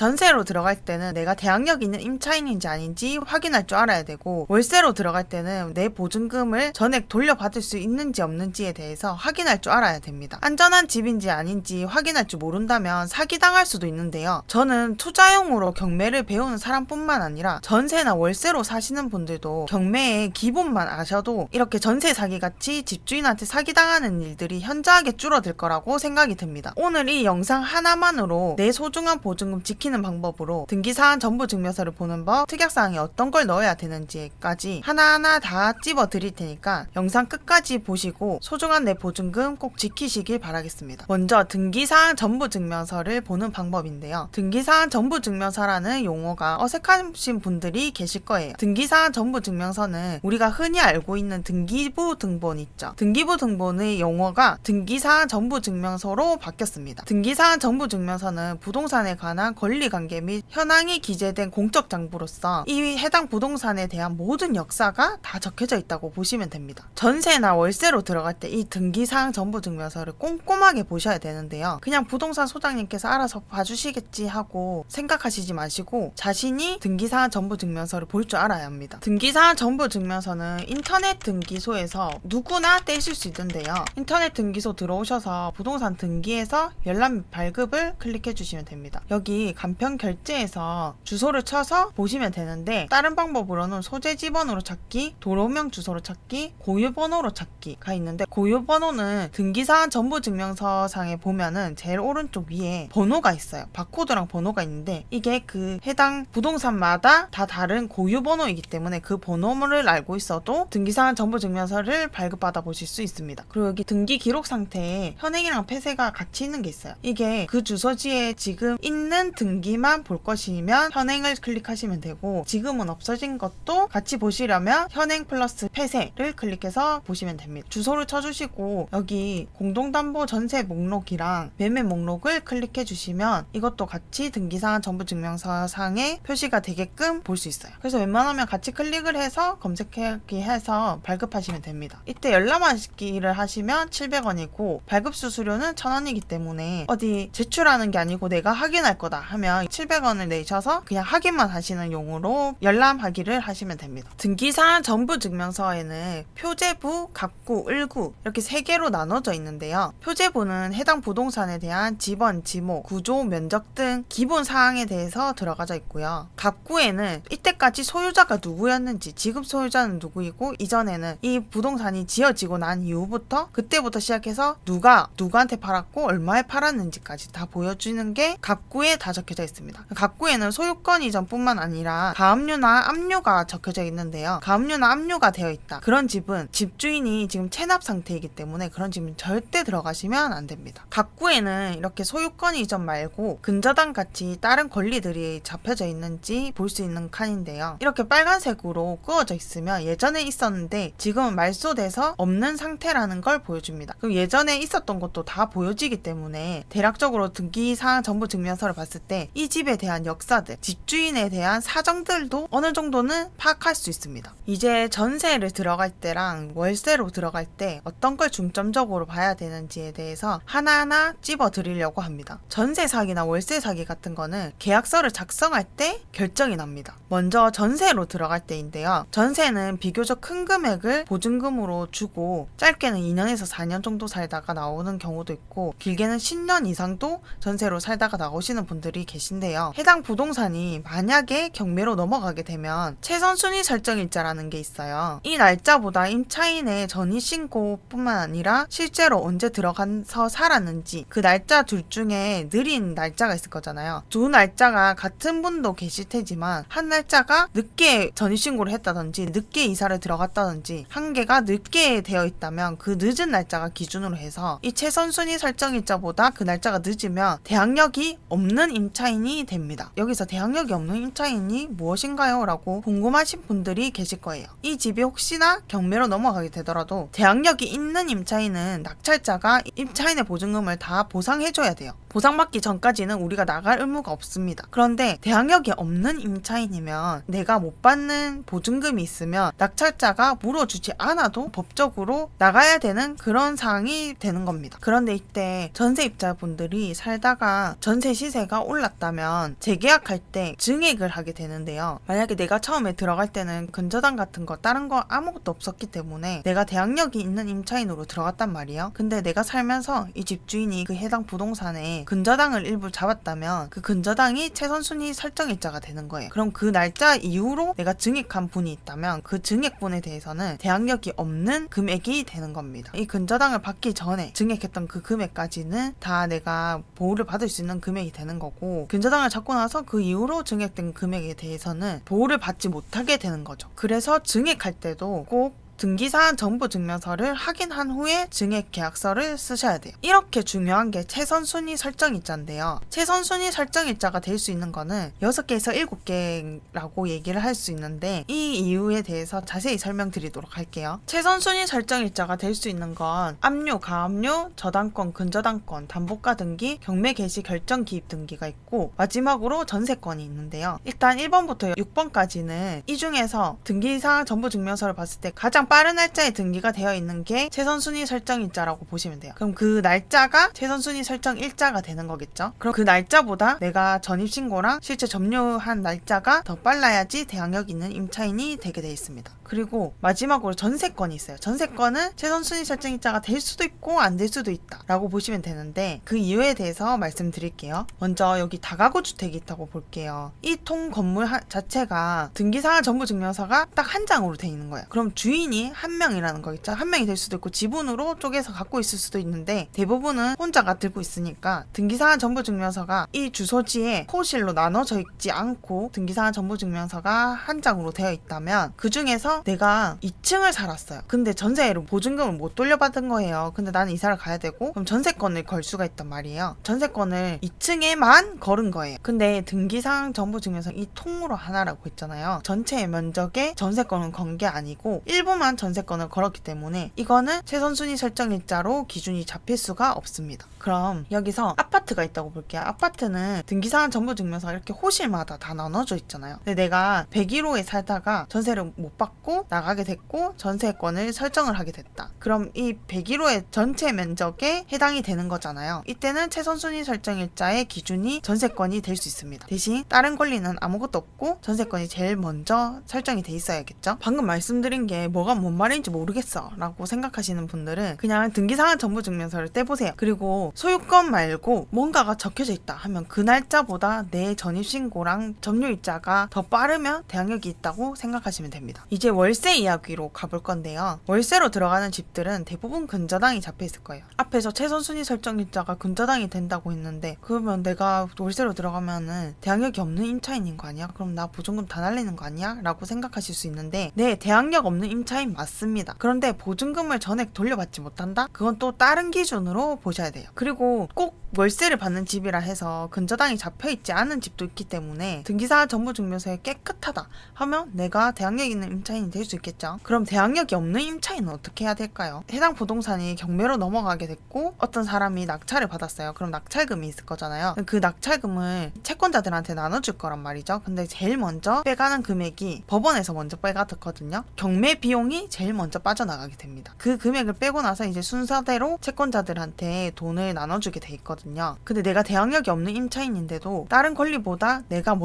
전세로 들어갈 때는 내가 대항력 있는 임차인인지 아닌지 확인할 줄 알아야 되고, 월세로 들어갈 때는 내 보증금을 전액 돌려받을 수 있는지 없는지에 대해서 확인할 줄 알아야 됩니다. 안전한 집인지 아닌지 확인할 줄 모른다면 사기당할 수도 있는데요. 저는 투자용으로 경매를 배우는 사람뿐만 아니라 전세나 월세로 사시는 분들도 경매의 기본만 아셔도 이렇게 전세 사기같이 집주인한테 사기당하는 일들이 현저하게 줄어들 거라고 생각이 듭니다. 오늘 이 영상 하나만으로 내 소중한 보증금 지키는 방법으로 등기사항 전부증명서를 보는 법, 특약사항에 어떤 걸 넣어야 되는지까지 하나하나 다 찝어 드릴 테니까 영상 끝까지 보시고 소중한 내 보증금 꼭 지키시길 바라겠습니다. 먼저 등기사항 전부증명서를 보는 방법인데요. 등기사항 전부증명서라는 용어가 어색하신 분들이 계실 거예요. 등기사항 전부증명서는 우리가 흔히 알고 있는 등기부 등본 있죠. 등기부 등본의 용어가 등기사항 전부증명서로 바뀌었습니다. 등기사항 전부증명서는 부동산에 관한 권리관계 및 현황이 기재된 공적 장부로서 이 해당 부동산에 대한 모든 역사가 다 적혀져 있다고 보시면 됩니다. 전세나 월세로 들어갈 때 이 등기사항 전부증명서를 꼼꼼하게 보셔야 되는데요. 그냥 부동산 소장님께서 알아서 봐주시겠지 하고 생각하시지 마시고 자신이 등기사항 전부증명서를 볼 줄 알아야 합니다. 등기사항 전부증명서는 인터넷 등기소에서 누구나 떼실 수 있는데요. 인터넷 등기소 들어오셔서 부동산 등기에서 열람 및 발급을 클릭해 주시면 됩니다. 여기 간편 결제에서 주소를 쳐서 보시면 되는데, 다른 방법으로는 소재지 번호로 찾기, 도로명 주소로 찾기, 고유번호로 찾기가 있는데, 고유번호는 등기사항 전부증명서 상에 보면은 제일 오른쪽 위에 번호가 있어요. 바코드랑 번호가 있는데 이게 그 해당 부동산마다 다 다른 고유번호이기 때문에 그 번호를 알고 있어도 등기사항 전부증명서를 발급받아 보실 수 있습니다. 그리고 여기 등기 기록 상태에 현행이랑 폐쇄가 같이 있는 게 있어요. 이게 그 주소지에 지금 있는 등기만 볼 것이면 현행을 클릭하시면 되고, 지금은 없어진 것도 같이 보시려면 현행 플러스 폐쇄를 클릭해서 보시면 됩니다. 주소를 쳐주시고 여기 공동담보 전세 목록이랑 매매 목록을 클릭해 주시면 이것도 같이 등기사항 전부증명서 상에 표시가 되게끔 볼 수 있어요. 그래서 웬만하면 같이 클릭을 해서 검색하기 해서 발급하시면 됩니다. 이때 열람하기를 하시면 700원이고 발급 수수료는 1000원이기 때문에 어디 제출하는 게 아니고 내가 확인할 거다 하면 700원을 내셔서 그냥 확인만 하시는 용으로 열람하기를 하시면 됩니다. 등기사항 전부증명서에는 표제부, 갑구, 을구 이렇게 3개로 나눠져 있는데요. 표제부는 해당 부동산에 대한 지번, 지목, 구조, 면적 등 기본 사항에 대해서 들어가져 있고요. 갑구에는 이때까지 소유자가 누구였는지, 지금 소유자는 누구이고 이전에는 이 부동산이 지어지고 난 이후부터 그때부터 시작해서 누가 누구한테 팔았고 얼마에 팔았는지까지 다 보여주는 게 갑구에 다 적혀져 있습니다. 갑구에는 소유권 이전뿐만 아니라 가압류나 압류가 적혀져 있는데요. 가압류나 압류가 되어 있다. 그런 집은 집주인이 지금 체납 상태이기 때문에 그런 집은 절대 들어가시면 안 됩니다. 갑구에는 이렇게 소유권 이전 말고 근저당 같이 다른 권리들이 잡혀져 있는지 볼 수 있는 칸인데요. 이렇게 빨간색으로 그어져 있으면 예전에 있었는데 지금은 말소돼서 없는 상태라는 걸 보여줍니다. 그럼 예전에 있었던 것도 다 보여지기 때문에 대략적으로 등기사항 전부증명서를 봤을 때 이 집에 대한 역사들, 집주인에 대한 사정들도 어느 정도는 파악할 수 있습니다. 이제 전세를 들어갈 때랑 월세로 들어갈 때 어떤 걸 중점적으로 봐야 되는지에 대해서 하나하나 찝어 드리려고 합니다. 전세 사기나 월세 사기 같은 거는 계약서를 작성할 때 결정이 납니다. 먼저 전세로 들어갈 때인데요. 전세는 비교적 큰 금액을 보증금으로 주고 짧게는 2년에서 4년 정도 살다가 나오는 경우도 있고 길게는 10년 이상도 전세로 살다가 나오시는 분들이 계신데요. 해당 부동산이 만약에 경매로 넘어가게 되면 최선순위 설정일자라는 게 있어요. 이 날짜보다 임차인의 전입신고뿐만 아니라 실제로 언제 들어가서 살았는지 그 날짜 둘 중에 느린 날짜가 있을 거잖아요. 두 날짜가 같은 분도 계실 테지만 한 날짜가 늦게 전입신고를 했다든지 늦게 이사를 들어갔다든지 한 개가 늦게 되어 있다면 그 늦은 날짜가 기준으로 해서 이 최선순위 설정일자보다 그 날짜가 늦으면 대항력이 없는 임차인이 됩니다. 여기서 대항력이 없는 임차인이 무엇인가요? 라고 궁금하신 분들이 계실 거예요. 이 집이 혹시나 경매로 넘어가게 되더라도 대항력이 있는 임차인은 낙찰자가 임차인의 보증금을 다 보상해줘야 돼요. 보상받기 전까지는 우리가 나갈 의무가 없습니다. 그런데 대항력이 없는 임차인이면 내가 못 받는 보증금이 있으면 낙찰자가 물어주지 않아도 법적으로 나가야 되는 그런 상황이 되는 겁니다. 그런데 이때 전세입자분들이 살다가 전세 시세가 올랐다 몰랐다면 재계약할 때 증액을 하게 되는데요. 만약에 내가 처음에 들어갈 때는 근저당 같은 거 다른 거 아무것도 없었기 때문에 내가 대항력이 있는 임차인으로 들어갔단 말이에요. 근데 내가 살면서 이 집주인이 그 해당 부동산에 근저당을 일부 잡았다면 그 근저당이 최선순위 설정일자가 되는 거예요. 그럼 그 날짜 이후로 내가 증액한 분이 있다면 그 증액분에 대해서는 대항력이 없는 금액이 되는 겁니다. 이 근저당을 받기 전에 증액했던 그 금액까지는 다 내가 보호를 받을 수 있는 금액이 되는 거고, 근저당을 잡고 나서 그 이후로 증액된 금액에 대해서는 보호를 받지 못하게 되는 거죠. 그래서 증액할 때도 꼭 등기사항 정보 증명서를 확인한 후에 증액 계약서를 쓰셔야 돼요. 이렇게 중요한 게 최선순위 설정일자인데요. 최선순위 설정일자가 될 수 있는 거는 6개에서 7개라고 얘기를 할 수 있는데, 이 이유에 대해서 자세히 설명드리도록 할게요. 최선순위 설정일자가 될 수 있는 건 압류, 가압류, 저당권, 근저당권, 담보가 등기, 경매 개시 결정 기입 등기가 있고, 마지막으로 전세권이 있는데요. 일단 1번부터 6번까지는 이 중에서 등기사항 정보 증명서를 봤을 때 가장 빠른 날짜에 등기가 되어 있는 게 최선순위 설정일자라고 보시면 돼요. 그럼 그 날짜가 최선순위 설정일자가 되는 거겠죠. 그럼 그 날짜보다 내가 전입신고랑 실제 점유한 날짜가 더 빨라야지 대항력 있는 임차인이 되게 돼 있습니다. 그리고 마지막으로 전세권이 있어요. 전세권은 최선순위 설정일자가 될 수도 있고 안 될 수도 있다 라고 보시면 되는데, 그 이유에 대해서 말씀드릴게요. 먼저 여기 다가구 주택이 있다고 볼게요. 이 통 건물 자체가 등기사항 정보증명서가 딱 한 장으로 돼 있는 거예요. 그럼 주인이 한 명이라는 거겠죠. 한 명이 될 수도 있고 지분으로 쪼개서 갖고 있을 수도 있는데, 대부분은 혼자가 들고 있으니까 등기사항 정보증명서가 이 주소지에 호실로 나눠져 있지 않고 등기사항 정보증명서가 한 장으로 되어 있다면, 그 중에서 내가 2층을 살았어요. 근데 전세로 보증금을 못 돌려받은 거예요. 근데 나는 이사를 가야 되고, 그럼 전세권을 걸 수가 있단 말이에요. 전세권을 2층에만 걸은 거예요. 근데 등기사항 정보증명서 이 통으로 하나라고 했잖아요. 전체 면적에 전세권을 건 게 아니고 일부만 전세권을 걸었기 때문에 이거는 최선순위 설정일자로 기준이 잡힐 수가 없습니다. 그럼 여기서 아파트가 있다고 볼게요. 아파트는 등기사항 정보증명서가 이렇게 호실마다 다 나눠져 있잖아요. 근데 내가 101호에 살다가 전세를 못 받고 나가게 됐고 전세권을 설정을 하게 됐다. 그럼 이 101호의 전체 면적에 해당이 되는 거잖아요. 이때는 최선순위 설정일자의 기준이 전세권이 될 수 있습니다. 대신 다른 권리는 아무것도 없고 전세권이 제일 먼저 설정이 돼 있어야겠죠. 방금 말씀드린 게 뭐가 뭔 말인지 모르겠어 라고 생각하시는 분들은 그냥 등기사항 정보증명서를 떼보세요. 그리고 소유권 말고 뭔가가 적혀져 있다 하면 그 날짜보다 내 전입신고랑 점유일자가 더 빠르면 대항력이 있다고 생각하시면 됩니다. 이제 월세 이야기로 가볼 건데요. 월세로 들어가는 집들은 대부분 근저당이 잡혀 있을 거예요. 앞에서 최선순위 설정일자가 근저당이 된다고 했는데, 그러면 내가 월세로 들어가면은 대항력이 없는 임차인인 거 아니야? 그럼 나 보증금 다 날리는 거 아니야? 라고 생각하실 수 있는데, 네, 대항력 없는 임차인 맞습니다. 그런데 보증금을 전액 돌려받지 못한다? 그건 또 다른 기준으로 보셔야 돼요. 그리고 꼭 월세를 받는 집이라 해서 근저당이 잡혀있지 않은 집도 있기 때문에 등기사항 정보증명서에 깨끗하다 하면 내가 대항력 있는 임차인이 될 수 있겠죠. 그럼 대항력이 없는 임차인은 어떻게 해야 될까요? 해당 부동산이 경매로 넘어가게 됐고 어떤 사람이 낙찰을 받았어요. 그럼 낙찰금이 있을 거잖아요. 그 낙찰금을 채권자들한테 나눠줄 거란 말이죠. 근데 제일 먼저 빼가는 금액이 법원에서 먼저 빼가거든요. 경매 비용이 제일 먼저 빠져나가게 됩니다. 그 금액을 빼고 나서 이제 순서대로 채권자들한테 돈을 나눠주게 돼 있거든요. 근데 내가 대항력이 없는 임차인인데도 다른 권리보다 내가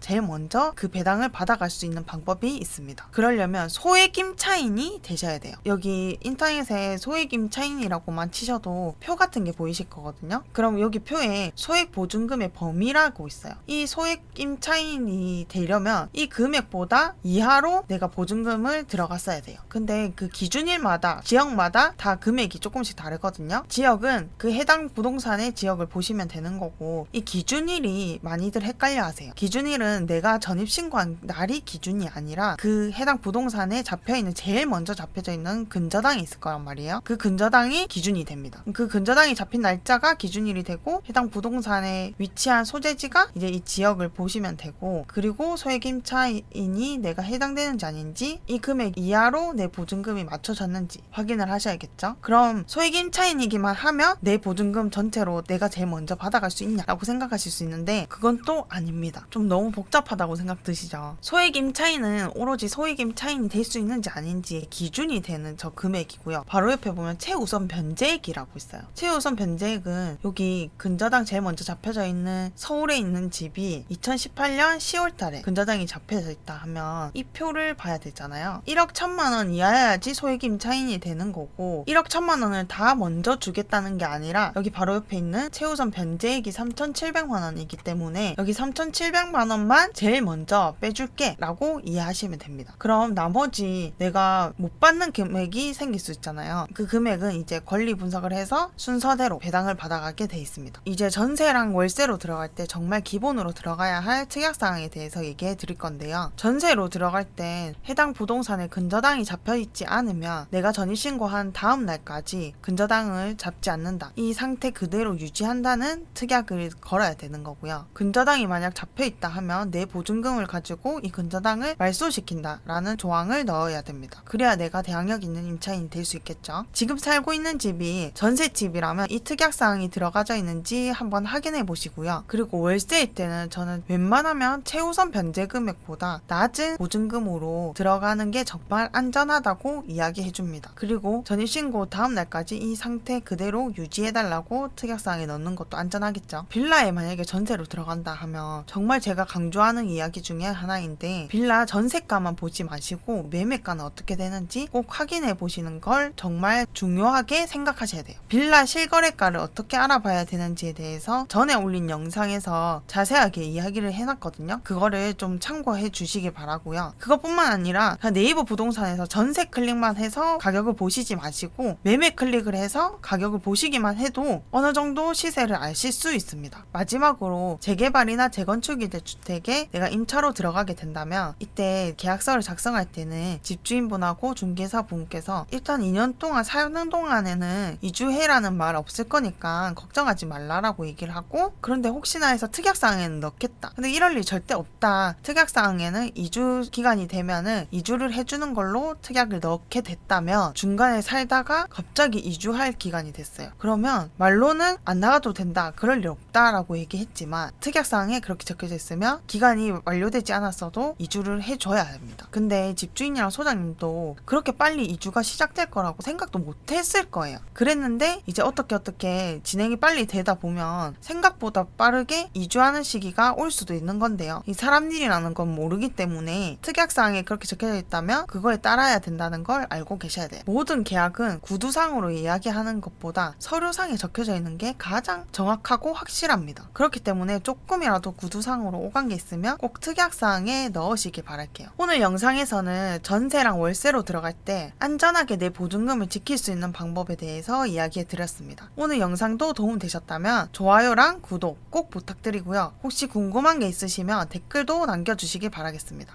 제일 먼저 그 배당을 받아갈 수 있는 방법이 있습니다. 그러려면 소액 임차인이 되셔야 돼요. 여기 인터넷에 소액 임차인이라고만 치셔도 표 같은 게 보이실 거거든요. 그럼 여기 표에 소액 보증금의 범위라고 있어요. 이 소액 임차인이 되려면 이 금액보다 이하로 내가 보증금을 들어갔어야 돼요. 근데 그 기준일마다 지역마다 다 금액이 조금씩 다르거든요. 지역은 그 해당 부동산의 지역을 보시면 되는 거고, 이 기준일이 많이들 헷갈려 하세요. 기준일은 내가 전입신고한 날이 기준이 아니라 그 해당 부동산에 잡혀있는 제일 먼저 잡혀져 있는 근저당이 있을 거란 말이에요. 그 근저당이 기준이 됩니다. 그 근저당이 잡힌 날짜가 기준일이 되고 해당 부동산에 위치한 소재지가 이제 이 지역을 보시면 되고, 그리고 소액 임차인이 내가 해당되는지 아닌지 이 금액 이하로 내 보증금이 맞춰졌는지 확인을 하셔야겠죠. 그럼 소액 임차인이기만 하면 내 보증금 전체로 내가 제일 먼저 받아갈 수 있냐라고 생각하실 수 있는데, 그건 또 아닙니다. 좀 너무 복잡하다고 생각 드시죠. 소액 임차인은 오로지 소액 임차인 임차인이 될 수 있는지 아닌지의 기준이 되는 저 금액이고요. 바로 옆에 보면 최우선 변제액이라고 있어요. 최우선 변제액은 여기 근저당 제일 먼저 잡혀져 있는 서울에 있는 집이 2018년 10월 달에 근저당이 잡혀져 있다 하면 이 표를 봐야 되잖아요. 1억 1천만 원 이하여야지 소액 임차인이 되는 거고 1억 1천만 원을 다 먼저 주겠다는 게 아니라 여기 바로 옆에 있는 최우선 변제액이 3,700만 원이기 때문에 여기 3,700만 원만 제일 먼저 빼줄게 라고 이해하시면 됩니다. 그럼 나머지 내가 못 받는 금액이 생길 수 있잖아요. 그 금액은 이제 권리 분석을 해서 순서대로 배당을 받아가게 돼 있습니다. 이제 전세랑 월세로 들어갈 때 정말 기본으로 들어가야 할 특약사항에 대해서 얘기해 드릴 건데요. 전세로 들어갈 땐 해당 부동산에 근저당이 잡혀있지 않으면 내가 전입신고한 다음 날까지 근저당을 잡지 않는다. 이 상태 그대로 유지한다는 특약을 걸어야 되는 거고요. 근저당이 만약 잡혀있다 하면 내 보증금을 가지고 이 근저당을 말소시킨다 라는 조항을 넣어야 됩니다. 그래야 내가 대항력 있는 임차인이 될 수 있겠죠. 지금 살고 있는 집이 전셋집이라면 이 특약사항이 들어가져 있는지 한번 확인해 보시고요. 그리고 월세일 때는 저는 웬만하면 최우선 변제 금액보다 낮은 보증금으로 들어가는 게 정말 안전하다고 이야기해 줍니다. 그리고 전입신고 다음 날까지 이 상태 그대로 유지해 달라고 특약사항에 넣는 것도 안전하겠죠. 빌라에 만약에 전세로 들어간다 하면 정말 제가 강조하는 이야기 중에 하나인데 빌라 전세가만 보지 마시고 매매가는 어떻게 되는지 꼭 확인해 보시는 걸 정말 중요하게 생각하셔야 돼요. 빌라 실거래가를 어떻게 알아봐야 되는지에 대해서 전에 올린 영상에서 자세하게 이야기를 해놨거든요. 그거를 좀 참고해 주시길 바라고요. 그것뿐만 아니라 그냥 네이버 부동산에서 전세 클릭만 해서 가격을 보시지 마시고 매매 클릭을 해서 가격을 보시기만 해도 어느 정도 시세를 아실 수 있습니다. 마지막으로 재개발이나 재건축이 될 주택에 내가 임차로 들어가게 된다면 이때 계약서를 작성할 때는 집주인분하고 중개사분께서 일단 2년 동안 사는 동안에는 이주해라는 말 없을 거니까 걱정하지 말라라고 얘기를 하고 그런데 혹시나 해서 특약사항에는 넣겠다. 근데 이럴 일 절대 없다. 특약사항에는 이주 기간이 되면은 이주를 해주는 걸로 특약을 넣게 됐다면 중간에 살다가 갑자기 이주할 기간이 됐어요. 그러면 말로는 안 나가도 된다. 그럴 일 없다라고 얘기했지만 특약사항에 그렇게 적혀져 있으면 기간이 완료되지 않았어도 이주를 해줘야 합니다. 근데 집주인이랑 소장님도 그렇게 빨리 이주가 시작될 거라고 생각도 못 했을 거예요. 그랬는데 이제 어떻게 진행이 빨리 되다 보면 생각보다 빠르게 이주하는 시기가 올 수도 있는 건데요. 이 사람 일이라는 건 모르기 때문에 특약사항에 그렇게 적혀져 있다면 그거에 따라야 된다는 걸 알고 계셔야 돼요. 모든 계약은 구두상으로 이야기하는 것보다 서류상에 적혀져 있는 게 가장 정확하고 확실합니다. 그렇기 때문에 조금이라도 구두상으로 오간 게 있으면 꼭 특약사항에 넣으시길 바랄게요. 오늘 영상에서는 전세랑 월세로 들어갈 때 안전하게 내 보증금을 지킬 수 있는 방법에 대해서 이야기해 드렸습니다. 오늘 영상도 도움되셨다면 좋아요랑 구독 꼭 부탁드리고요. 혹시 궁금한 게 있으시면 댓글도 남겨주시길 바라겠습니다.